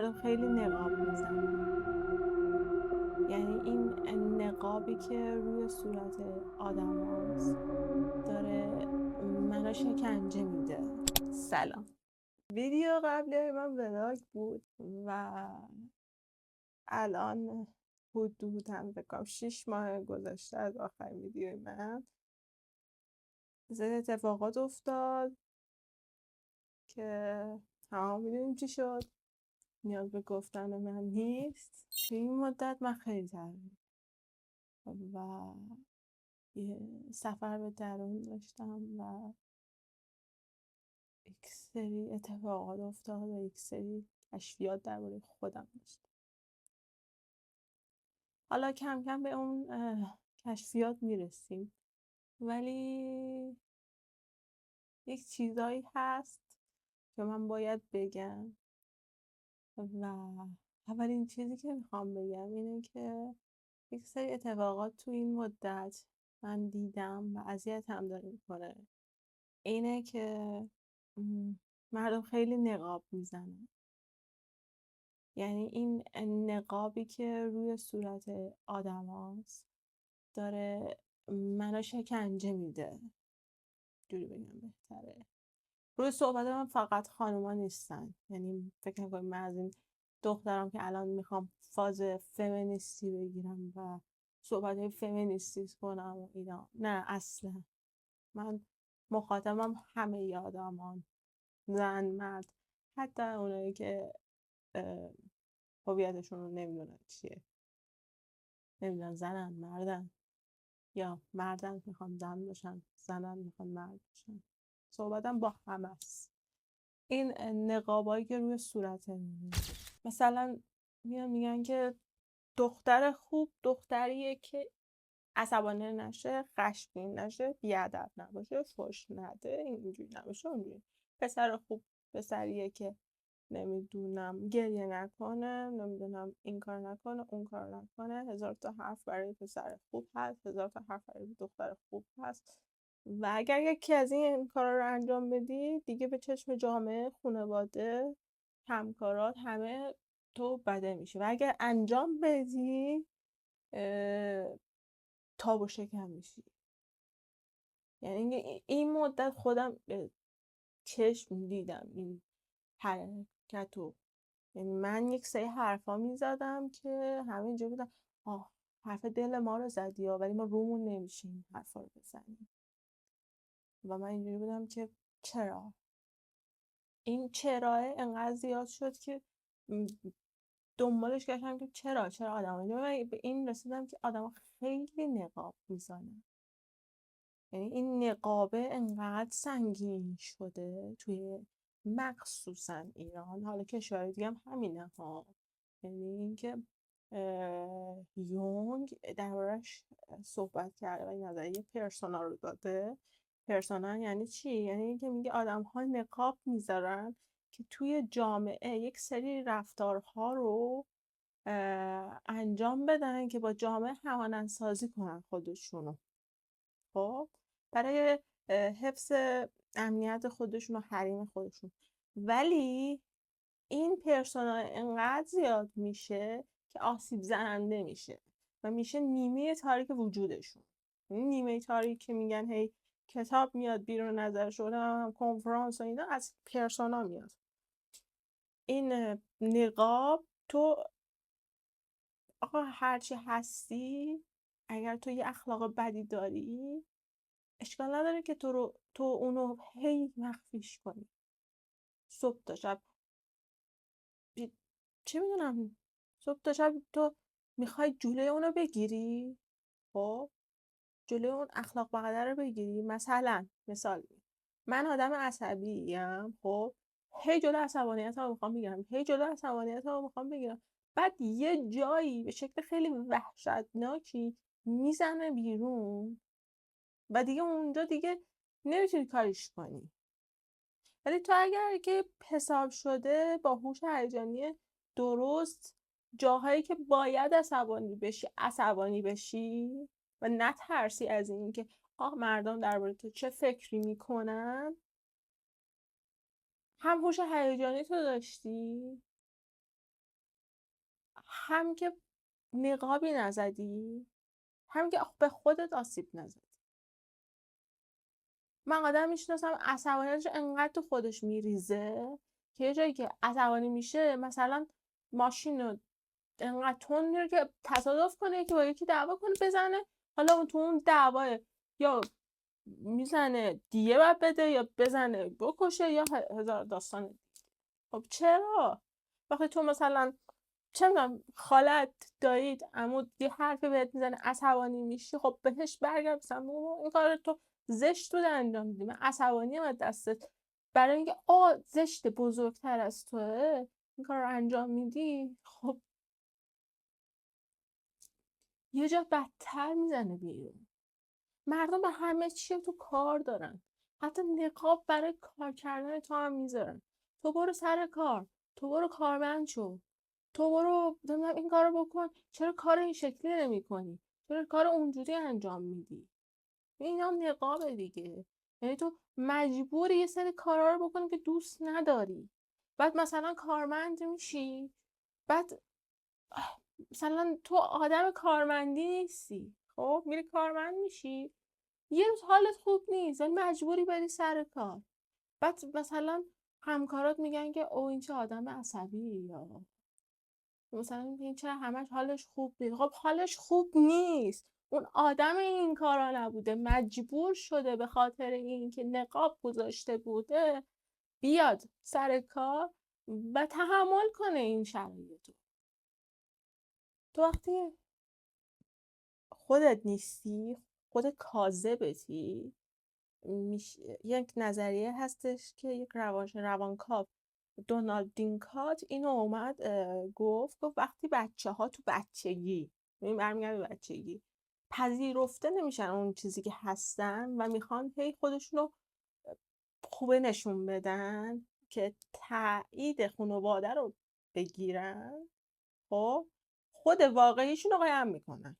مردم خیلی نقاب میزنن. یعنی این نقابی که روی صورت آدم هاست داره منو شکنجه میده. سلام. ویدیو قبل من ولاگ بود و الان حدوداً بکنم 6 ماه گذشته از آخرین ویدیوی من. زیاد اتفاقات افتاد که همه میدونیم چی شد، نیاز به گفتن من نیست. توی این مدت من خیلی تغییر و یه سفر به درون داشتم و یک سری اتفاقات افتاد و یک سری کشفیات درباره خودم داشتم. حالا کم کم به اون کشفیات میرسیم، ولی یک چیزایی هست که من باید بگم و اولین چیزی که میخوام بگم اینه که یک سری اتفاقات تو این مدت من دیدم و اذیتم داره میکنه. اینه که مردم خیلی نقاب میزنن. یعنی این نقابی که روی صورت آدم هاست داره منو شکنجه میده، جوری بگم بهتره. روی صحبت من فقط خانوما نیستن، یعنی فکر نکنید من از این دخترم که الان میخوام فاز فمینیستی بگیرم و صحبت فمینیستی کنم و اینا، نه اصلا. من مخاطبم همه آدمان، زن مرد، حتی اونایی که هویتشون رو نمیدونن چیه، نمیدونن زنن مردن یا مردن میخوان زن باشن، زنن میخوان مرد باشن. صحبتم با همه است. این نقابایی که روی صورت مثلا میگن که دختر خوب دختریه که عصبانی نشه، خشمگین نشه، بیادب نباشه، فحش نده، اینجوری نباشه، اونجوری. پسر خوب پسریه که نمیدونم گریه نکنه، نمیدونم این کار نکنه، اون کار نکنه. هزار تا حرف برای پسر خوب هست، هزار تا حرف برای دختر خوب هست. و اگر یکی از این کارا رو انجام بدی دیگه به چشم جامعه، خانواده، همکارات، همه تو بده میشه. و اگر انجام بدی تاب و شکم میشی. یعنی این مدت خودم چشم دیدم این حرکتو. یعنی من یک سری حرفا میزدم که همه اینجا بودن حرف دل ما رو زدی ها، ولی ما رومون نمیشه این حرفا رو بزنیم. و من اینجوری بودم که چرا؟ این چراه انقدر زیاد شد که دنبالش گشتم که چرا آدم ها. به این رسیدم که آدم خیلی نقاب میزنن. یعنی این نقابه انقدر سنگین شده توی مخصوصا ایران، حالا کشور دیگه هم همینه ها. یعنی اینکه یونگ دربارش صحبت کرده و این نظریه پرسونا رو داده. پرسونا یعنی چی؟ یعنی اینکه میگه آدم ها نقاب میذارن که توی جامعه یک سری رفتارها رو انجام بدن که با جامعه همانند سازی کنن خودشونو. خب برای حفظ امنیت خودشون و حریم خودشون. ولی این پرسونا انقدر زیاد میشه که آسیب زننده میشه و میشه نیمه تاریک وجودشون. نیمه تاریک که میگن هی کتاب میاد بیرون، نظر شده کنفرانس و اینا از پرسونا میاد. این نقاب، تو آقا هرچی هستی، اگر تو یه اخلاق بدی داری اشکال نداره که تو اونو هی مخفیش کنی. صبح تا شب چه میدونم، صبح تا شب تو میخوای جلوی اونو بگیری. خب جلوی اون اخلاق بقیه رو بگیری. مثال من آدم عصبیم، خب هی جلو عصبانیت رو میخوام بگیرم، هی جلو عصبانیت رو میخوام بگیرم. بعد یه جایی به شکل خیلی وحشتناکی میزنه بیرون و دیگه اونجا دیگه نمیتونی کاریش کنی. ولی تو اگر که حساب شده با هوش هیجانی درست جاهایی که باید عصبانی بشی و نترسی از این که مردم درباره تو چه فکری میکنن. هم هوش هیجانی تو داشتی هم که نقابی نزدی، هم که به خودت آسیب نزدی. من آدم میشناسم عصبانیتش انقدر تو خودش میریزه که یه جایی که عصبانی میشه مثلا ماشین رو انقدر تون میره که تصادف کنه که با یکی دعوا کنه بزنه، حالا اون تو اون دعواه یا میزنه دیه باید بده یا بزنه بکشه یا هزار داستان. خب چرا؟ وقتی تو مثلا چه میدونم خالت دایید عمود یه حرفی بهت میزنه عصبانی میشی، خب بهش برگرد مثلا این کار تو زشت بود انجام میدی، من عصبانی ام دستت، برای اینکه زشت بزرگتر از توه این کار رو انجام میدی، خب یه جا بدتر میزنه بیرون. مردم به همه چی تو کار دارن، حتی نقاب برای کار کردن تو هم میذارن. تو برو سر کار، تو برو کارمند شو، تو برو نمیدونم این کارو بکن، چرا کار این شکلی نمی کنی، چرا کار اونجوری انجام میدی. این هم نقابه دیگه، یعنی تو مجبوری یه سری کارا رو بکنی که دوست نداری. بعد مثلا کارمند میشی، بعد مثلا تو آدم کارمندی نیستی، خب میری کارمند میشی، یه روز حالت خوب نیست ولی مجبوری بری سر کار، بعد مثلا همکارات میگن که او این چه آدم عصبی، یا مثلا این چرا همش حالش خوب نیست. خب حالش خوب نیست، اون آدم این کارا نبوده، مجبور شده به خاطر این که نقاب گذاشته بوده بیاد سر کار و تحمل کنه این شرایطو. تو وقتی خودت نیستی، خودت کاذبتی، یک نظریه هستش که یک روانکاو دونالد دینکات اینو اومد گفت وقتی بچه ها تو بچگی، برمیگرده به بچگی، پذیرفته نمیشن اون چیزی که هستن و میخوان هی خودشونو خوبه نشون بدن که تایید خانواده رو بگیرن، خب خود واقعیشون رو قایم میکنن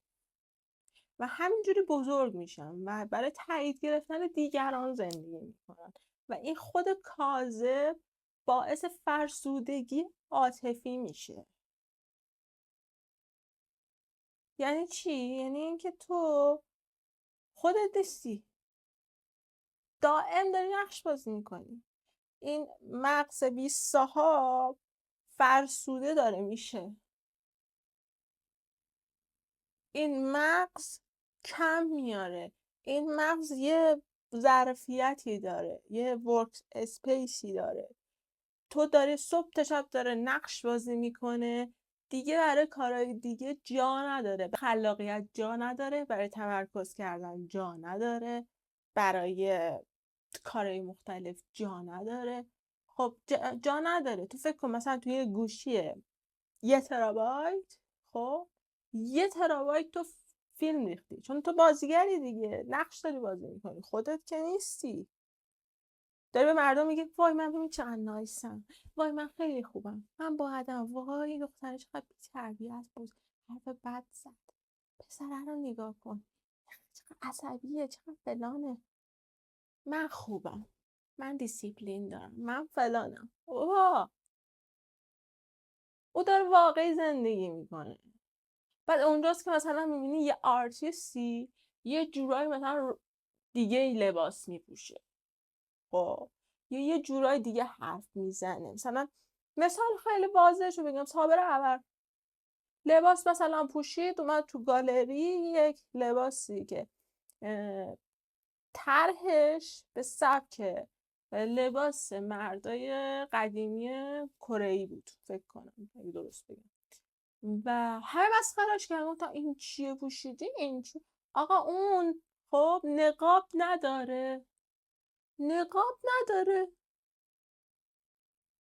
و همینجوری بزرگ میشن و برای تایید گرفتن دیگران زندگی میکنن و این خود کاذب باعث فرسودگی عاطفی میشه. یعنی چی؟ یعنی اینکه تو خودت نیستی، دائم داری نقش بازی میکنی. این مغز 20 صاحب فرسوده داره میشه، این مغز کم میاره، این مغز یه ظرفیتی داره، یه ورک اسپیسی داره. تو داره صبح تا شب داره نقش بازی میکنه دیگه، برای کارهای دیگه جا نداره، خلاقیت جا نداره، برای تمرکز کردن جا نداره، برای کارهای مختلف جا نداره. خب جا نداره. تو فکر کن مثلا توی گوشی 1 ترابایت، خب 1 ترابایت تو فیلم ریختی، چون تو بازیگری دیگه، نقش داری بازی میکنی، خودت که نیستی. داره به مردم میگه وای من ببین چقدر نایسم، وای من خیلی خوبم، من با آدم، وای دختره چقدر بی‌تربیت بود، حرف بد زد، پسره رو نگاه کن چقدر عصبیه، چقدر فلانه، من خوبم، من دیسیپلین دارم، من فلانم. او داره واقعی زندگی میکنه. بعد اونجاست که مثلا میبینی یه آرتیستی یه جورایی مثلا دیگه لباس میپوشه، خب یا یه جورای دیگه حرف میزنه. مثلا مثال خیلی واضحشو بگم، صابر ابر لباس مثلا پوشید اومد تو گالری، یک لباسی که طرحش به سبک لباس مردای قدیمی کره‌ای بود فکر کنم اگه درست بگم، و همه مسخرش کردن تا این چیه پوشیدی، این چیه؟ آقا اون خب نقاب نداره، نقاب نداره،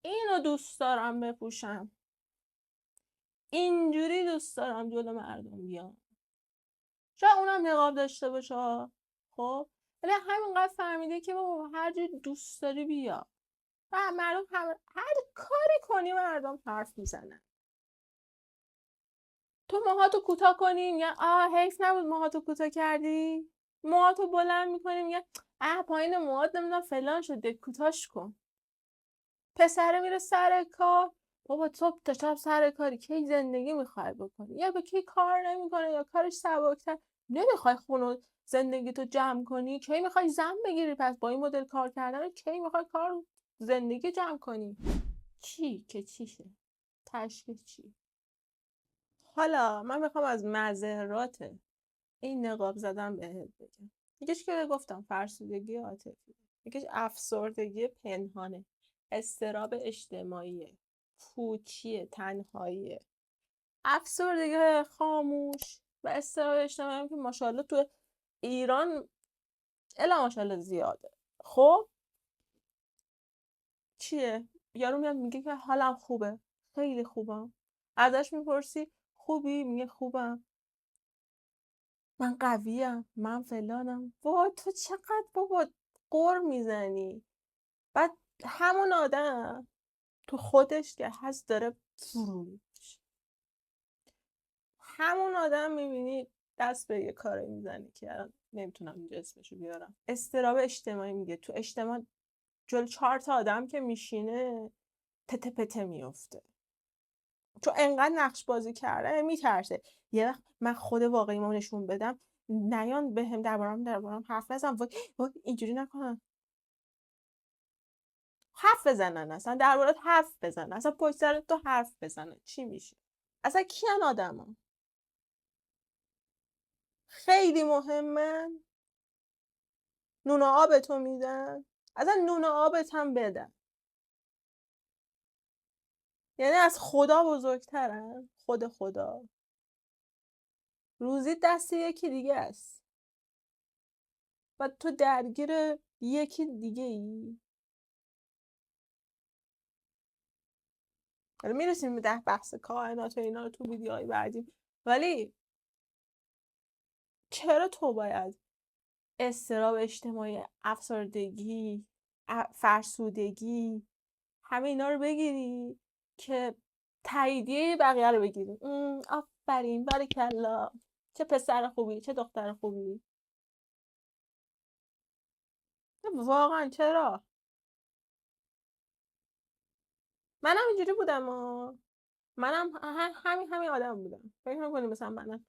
اینو دوست دارم بپوشم، اینجوری دوست دارم جلو مردم بیام. شاید اونم نقاب داشته باشه، خب ولی همینقدر فهمیده که بابا هر جور دوست داری بیا و مردم هر کاری کنی مردم حرف میزنن. تو موهاتو کوتاه کنی میگن حیف نبود موهاتو کوتاه کردی، موهاتو بلند میکنی میگن پایین موهات نمیدونم فلان شده کوتاش کن. پسره میره سر کار بابا صبح تا شب سر کاری، کی زندگی میخوای بکنی؟ یا به کی کار نمیکنه یا کارش سبکتر، نمیخوای خونو زندگی تو جمع کنی؟ کی میخوای زن بگیری؟ پس با این مدل کار کردن کی میخوای کار زندگی جمع کنی؟ چی که چیشه؟ تشکیل چی؟ حالا من میخوام از مضرات این نقاب زدن بهت بگم. یکیش که گفتم فرسودگی عاطفی، یکیش افسردگی پنهانه، اضطراب اجتماعیه، پوچی، تنهاییه. افسردگی خاموش و اضطراب اجتماعی هم که ماشاءالله تو ایران الا ماشاءالله زیاده. خب چیه؟ یارو میاد میگه که حالم خوبه، خیلی خوبم. ازش میپرسی خوبی؟ میگه خوبم، من قویم، من فلانم. وای تو چقدر بابا قر میزنی. بعد همون آدم تو خودش که هست داره فرو میشه. همون آدم میبینی دست به یه کاری میزنی که الان نمیتونم اینجا اسمشو بیارم. اضطراب اجتماعی میگه تو اجتماع جلو 4 تا آدم که میشینه پته پته میفته. چون انقدر نقش بازی کرده میترسه یه وقت من خود واقعیمو نشون بدم، نیان بهم دربارم حرف نزن. وای اینجوری نکنن، حرف بزنن، اصلا دربارت حرف بزنن، اصلا پشت سر تو حرف بزنن. چی میشه؟ اصلا کیان آدما؟ خیلی مهمن، نون و آبتو میدن، اصلا نون و آبت هم بدن. یعنی از خدا بزرگترن. خدا روزی دست یکی دیگه است و تو درگیر یکی دیگه ای. حالا میرسیم به بحث کائنات و اینا رو تو ویدیوهای بعدی، ولی چرا تو باید اضطراب اجتماعی، افسردگی، فرسودگی، همه اینا رو بگیری که تاییدیه بقیه رو بگیری؟ آفرین، باریکلا، چه پسر خوبی، چه دختر خوبی. واقعا چرا؟ منم اینجوری بودم منم همین آدم بودم. فکر نکنی مثلا منم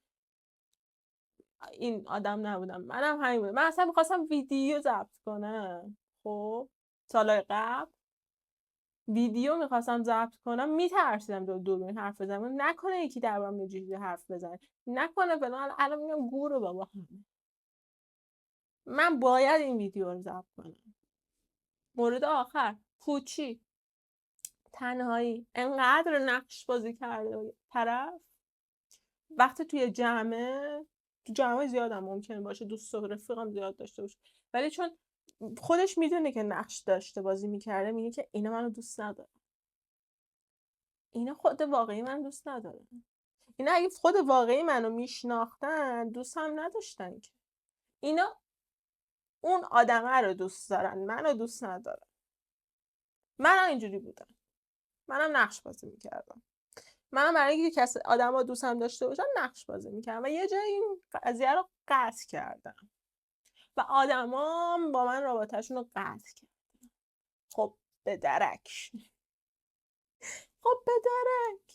این آدم نبودم. منم همین بودم. من اصلا میخواستم ویدیو ضبط کنم. خب سالهای قبل ویدیو میخواستم ضبط کنم، میترسیدم دوربین حرف بزنم، نکنه یکی دربارم یه چیزی حرف بزنه، نکنه فلان. الان میگم گوره بابا، همه من باید این ویدیو رو ضبط کنم. مورد آخر، پوچی، تنهایی. انقدر نقش بازی کرده طرف. وقتی توی جمعه، تو جمعه زیادم ممکنه باشه، دوست و رفیقم زیاد داشته باشه، ولی چون خودش میدونه که نقش داشته بازی میکرده، میگه که اینا منو دوست نداره، اینا خود واقعی من دوست نداره. اینا اگه خود واقعی منو میشناختن دوست هم نداشتن که. اینا اون آدمه رو دوست دارن، منو دوست ندارن. منم اینجوری بودم، منم نقش بازی میکردم. منم برای اینکه کسی آدما دوستم داشته باشن نقش بازی میکردم و یه جایی این قضیه رو قطع کردم و آدمام با من رابطهشون رو قطع کردن. خب به درک. خب به درک.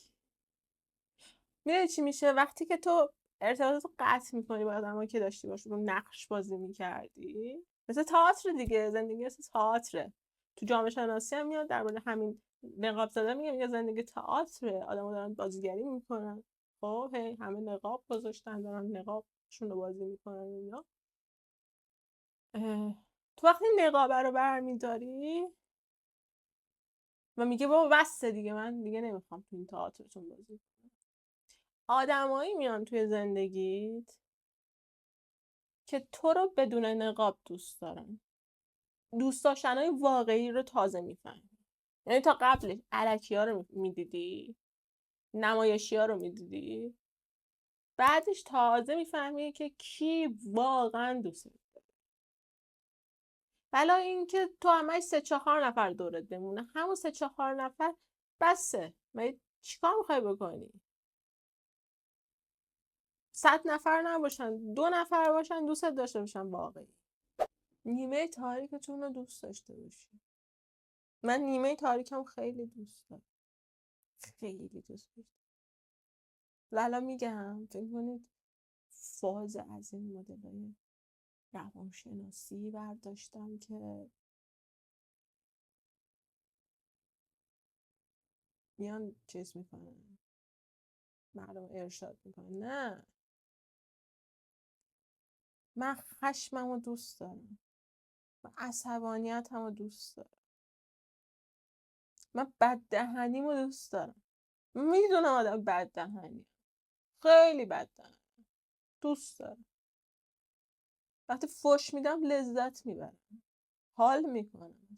میدونی چی میشه وقتی که تو ارتباطات رو قطع میکنی با آدمایی که داشتی باشون نقش بازی میکردی؟ مثل تئاتر دیگه، زندگی مثل تئاتره. تو جامعه شناسی هم میاد درباره همین نقاب زدن میگه زندگی تئاتره، آدم‌ها دارن بازیگری میکنن. خب هی همه نقاب گذاشتن دارن نقابشون رو بازی میکنن اینا. تو وقتی نقابه رو برمیداری و میگه بابا بسه دیگه، من دیگه نمیخوام تو این تئاترتون بازی کنم، آدمایی میان توی زندگیت که تو رو بدون نقاب دوست دارن. دوست داشتنهای واقعی رو تازه میفهمی. یعنی تا قبلش علکی ها رو میدیدی، نمایشی ها رو میدیدی، بعدش تازه میفهمی که کی واقعا دوست داره. بلا اینکه تو همش 3-4 نفر دورت بمونه، همون 3-4 نفر بسه. چیکار میخوای بکنی؟ 100 نفر نباشن، 2 نفر باشن دوست داشته باشن واقعی. نیمه تاریکتون رو دوست داشته باشی. من نیمه تاریکم خیلی دوست دارم. خیلی دوست داشتم. لالا میگم فکر کنید فاز از این مدل‌های روانشناسی برداشتم که میان چیز میکنن، مردم ارشاد میکنن. نه، من خشمم رو دوست دارم، من عصبانیتم رو دوست دارم، من بددهنیم رو دوست دارم. میدونم آدم بددهنی، خیلی بددهنی دوست دارم. وقتی فوش میدم لذت میبرم، حال میکنم.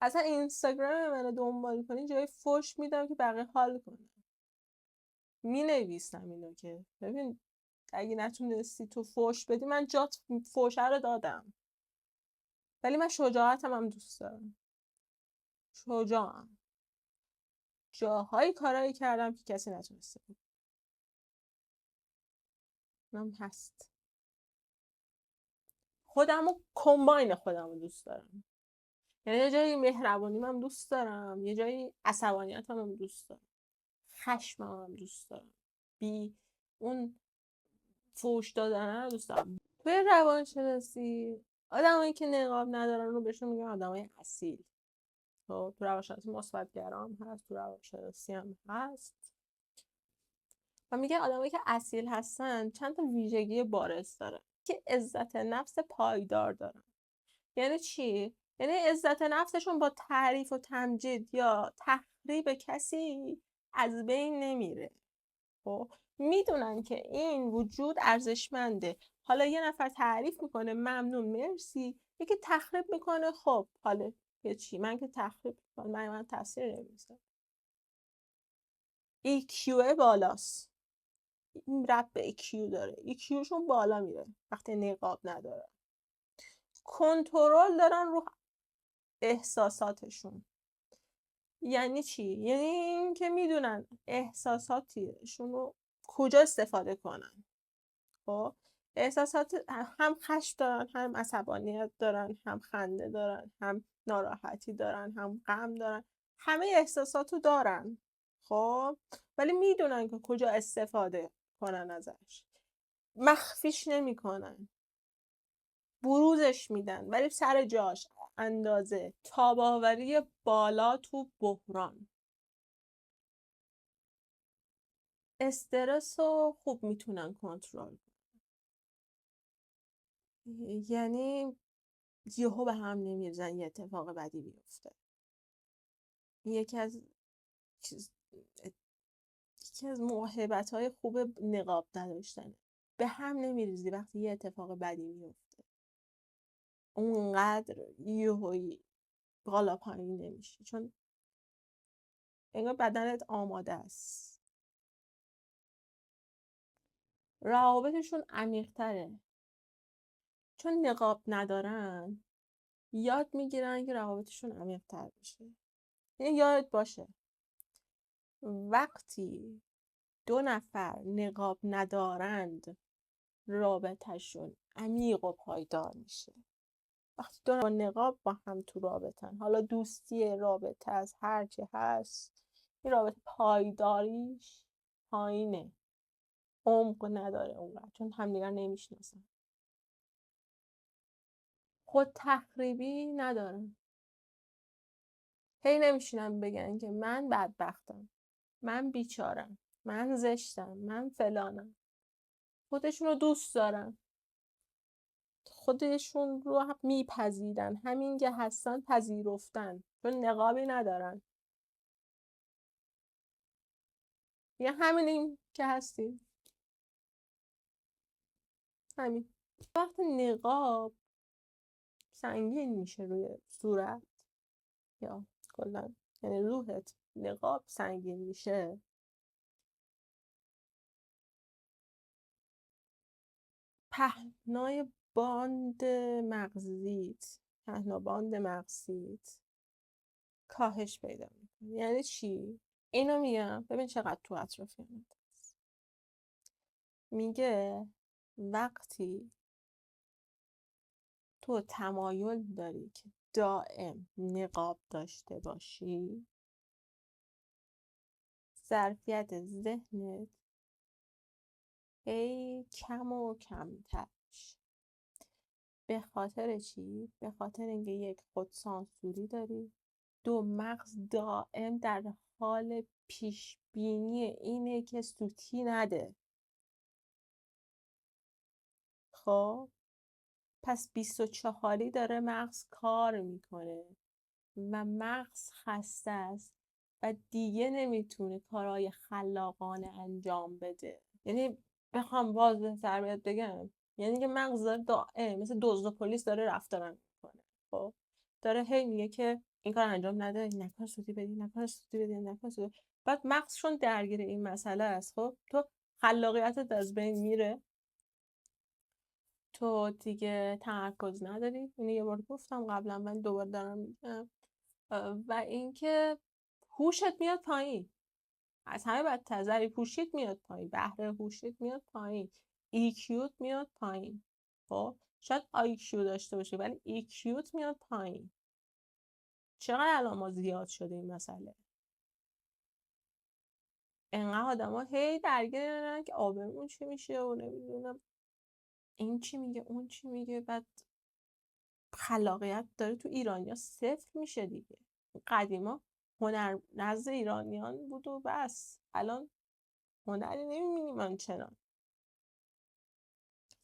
اصلا اینستاگرام منو دنبال کنی جای فوش میدم که بقیه حال کنم. مینویسم اینو که ببین اگه نتونستی تو فوش بدی، من جات فوشه رو دادم. ولی من شجاعتم هم دوست دارم، شجاعم. جاهایی کارایی کردم که کسی نتونسته بود. اونم هست. خودمو کمباین خودمو دوست دارم. یعنی یه جایی مهربونیم هم دوست دارم، یه جایی عصبانیتم هم دوست دارم، خشمم هم دوست دارم، بی اون فوش دادن رو دوست دارم. توی روانشناسی آدمایی که نقاب ندارن رو بهشون میگن آدمای اصیل. تو روانشناسی مثبت‌گرا هم هست، تو روانشناسی هم هست. و میگه آدمایی که اصیل هستن چند تا ویژگی بارز دارن که عزت نفس پایدار دارن. یعنی چی؟ یعنی عزت نفسشون با تعریف و تمجید یا تخریب کسی از بین نمیره. خب میدونن که این وجود ارزشمنده. حالا یه نفر تعریف میکنه ممنون مرسی، یکی تخریب میکنه خب حالا یه چی، من که تخریب میکنم، من تاثیر نمیذارم. EQ بالاست، این رب به EQ داره، EQشون بالا میره وقتی نقاب نداره. کنترل دارن رو احساساتشون. یعنی چی؟ یعنی این که میدونن احساساتشون رو کجا استفاده کنن. خب احساسات هم خشم دارن، هم عصبانیت دارن، هم خنده دارن، هم ناراحتی دارن، هم غم دارن. همه احساساتو دارن. خب ولی میدونن که کجا استفاده کنن ازش. مخفیش نمیکنن، بروزش میدن ولی سر جاش، اندازه. تاباوری بالا تو بحران. استرس رو خوب میتونن کنترل. یعنی یهو به هم نمیرزن یه اتفاق بدی بیفته. یکی از موهبت‌های خوب نقاب نداشتنه. به هم نمیریزی وقتی یه اتفاق بدی میفته. اونقدر یهویی بالا پایین نمیشی، چون انگار بدنت آماده است. روابطشون عمیق‌تره. چون نقاب ندارن یاد میگیرن که روابطشون عمیق‌تر بشه. یعنی یادت باشه وقتی 2 نفر نقاب ندارند رابطهشون عمیق و پایدار میشه. وقتی 2 نفر نقاب با هم تو رابطن، حالا دوستی، رابطه از هر چی هست، این رابطه پایداریش پایینه، عمق نداره اونقدر، چون همدیگر نمیشناسن. خود تخریبی ندارن. هی نمیشینن بگن که من بدبختم، من بیچارم، من زشتم، من فلانم. خودشون رو دوست دارن، خودشون رو میپذیرن، همین که هستن پذیرفتن، چون نقابی ندارن. یه همینیم که هستیم، همین. وقت نقاب سنگین میشه روی صورت یا کلا یعنی روحت نقاب سنگین میشه، پهنای باند مغزیت، پهناباند مغزیت کاهش پیدا میکنه. یعنی چی؟ اینو میگم ببین چقدر تو اطرافیانت هست. میگه وقتی تو تمایل داری که دائم نقاب داشته باشی، ظرفیت ذهنت هی کم و کمتر میشه. به خاطر چی؟ به خاطر اینکه یک خودسانسوری داری، دو مغز دائم در حال پیش بینی اینه که سوتی نده. خب پس 24 داره مغز کار میکنه و مغز خسته است و دیگه نمیتونه کارهای خلاقانه انجام بده. یعنی بخوام واضح تر بهت بگم، یعنی که مغز داره مثل دزد و پلیس داره رفتار میکنه. خب داره هی میگه که این کار انجام نده، این نکن سوتی بدی، نکن سوتی بدی، نکن سوتی. بعد مغزشون درگیر این مسئله است. خب تو خلاقیتت از بین میره، تو دیگه تمرکز نداری. اینو یه بار گفتم قبلا، من دوباره دارم میگم. و اینکه هوشت میاد پایین. از همه بدتر ضریب هوشیت میاد پایین، بهره هوشیت میاد پایین، EQت میاد پایین. خب شاید IQ داشته باشی ولی EQت میاد پایین. چقدر الان ما زیاد شده این مسئله. انقدر آدم ها هی درگیرن که آبرمون چی میشه و نمیدونم این چی میگه اون چی میگه. بعد خلاقیت داره تو ایرانیا صفر میشه دیگه. قدیما هنر نزد ایرانیان بود و بس. الان هنری نمیبینیم آنچنان.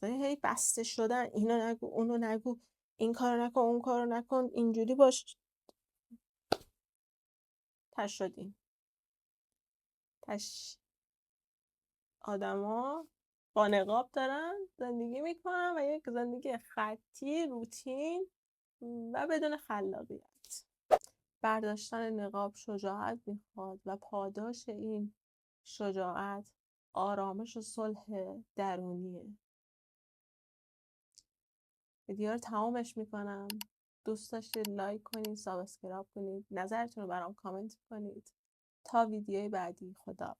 هی بسته شدن، اینو نگو اونو نگو، این کارو نکن اون کارو نکن، اینجوری باش. تش شدیم. آدما با نقاب دارن زندگی میکنن و یک زندگی خطی روتین و بدون خلاقیت. برداشتن نقاب شجاعت میخواد و پاداش این شجاعت آرامش و صلح درونیه. ویدیو رو تمامش میکنم. دوست داشتید لایک کنید، سابسکرایب کنید، نظرتون رو برام کامنت کنید. تا ویدیوی بعدی، خدا.